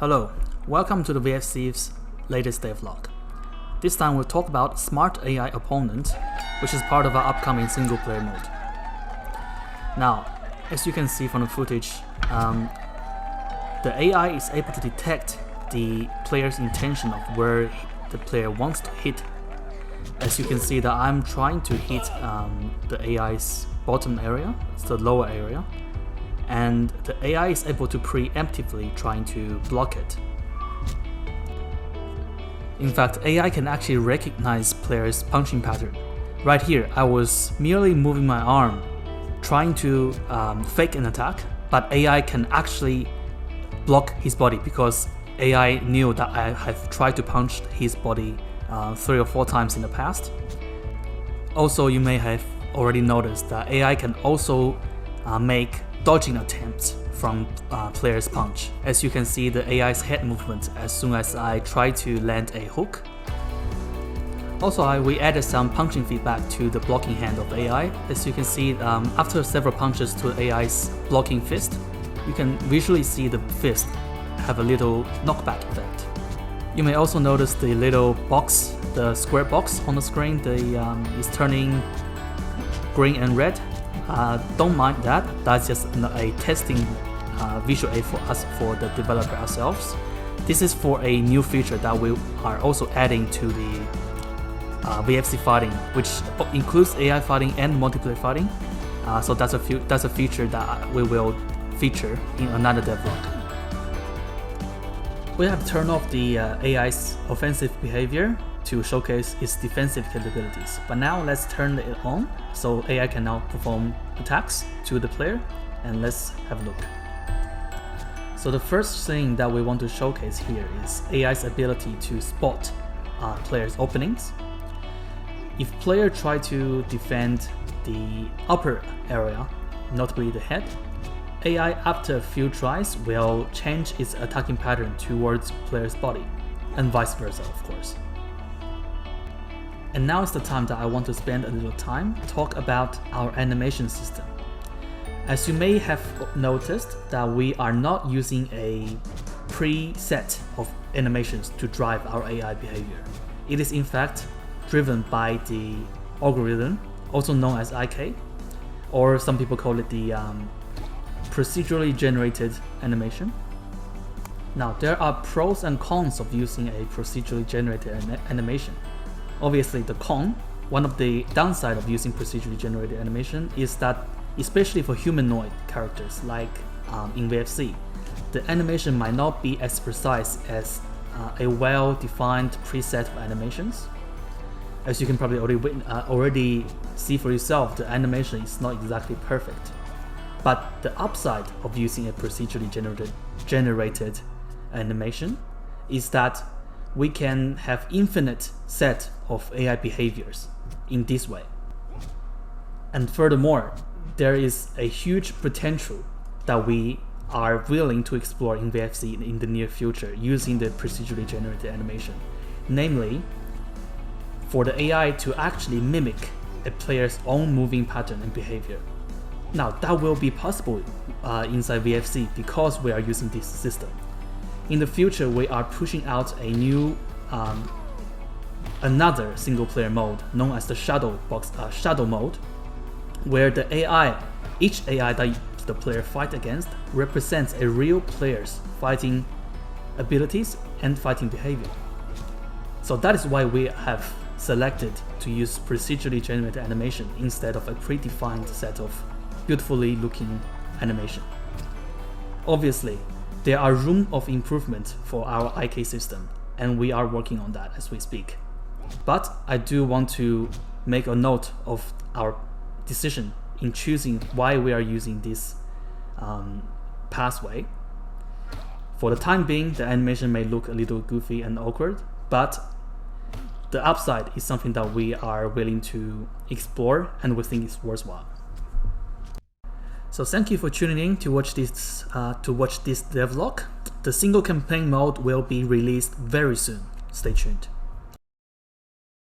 Hello, welcome to the VFC's latest devlog. This time we'll talk about Smart AI Opponent, which is part of our upcoming single player mode. Now, as you can see from the footage, the AI is able to detect the player's intention of where the player wants to hit. As you can see that I'm trying to hit the AI's bottom area, it's the lower area, and the AI is able to preemptively trying to block it. In fact, AI can actually recognize players' punching pattern. Right here, I was merely moving my arm, trying to fake an attack, but AI can actually block his body because AI knew that I have tried to punch his body 3 or 4 times in the past. Also, you may have already noticed that AI can also make dodging attempts from player's punch. As you can see the AI's head movement as soon as I try to land a hook. Also, we added some punching feedback to the blocking hand of AI. As you can see, after several punches to AI's blocking fist, you can visually see the fist have a little knockback effect. You may also notice the little box, the square box on the screen, is turning green and red. Don't mind that, that's just a testing visual aid for us, for the developer ourselves. This is for a new feature that we are also adding to the VFC fighting, which includes AI fighting and multiplayer fighting. So that's a feature that we will feature in another devlog. We have turned off the AI's offensive behavior to showcase its defensive capabilities. But now let's turn it on so AI can now perform attacks to the player, and let's have a look. So the first thing that we want to showcase here is AI's ability to spot players' openings. If player try to defend the upper area, notably the head, AI after a few tries will change its attacking pattern towards player's body, and vice versa of course. And now is the time that I want to spend a little time talk about our animation system. As you may have noticed that we are not using a preset of animations to drive our AI behavior. It is in fact driven by the algorithm, also known as IK, or some people call it the procedurally generated animation. Now there are pros and cons of using a procedurally generated animation. Obviously the con, one of the downside of using procedurally generated animation is that, especially for humanoid characters like in VFC, the animation might not be as precise as a well-defined preset of animations. As you can probably already see for yourself, the animation is not exactly perfect. But the upside of using a procedurally generated animation is that we can have infinite set of AI behaviors in this way. And furthermore, there is a huge potential that we are willing to explore in VFC in the near future using the procedurally generated animation. Namely, for the AI to actually mimic a player's own moving pattern and behavior. Now that will be possible inside VFC because we are using this system. In the future, we are pushing out a new, another single player mode known as the shadow mode, where the AI, each AI that the player fight against represents a real player's fighting abilities and fighting behavior. So that is why we have selected to use procedurally generated animation instead of a predefined set of beautifully looking animation. Obviously, there are room of improvement for our IK system, and we are working on that as we speak. But I do want to make a note of our decision in choosing why we are using this pathway. For the time being, the animation may look a little goofy and awkward, but the upside is something that we are willing to explore and we think is worthwhile. So thank you for tuning in to watch this devlog. The single campaign mode will be released very soon. Stay tuned.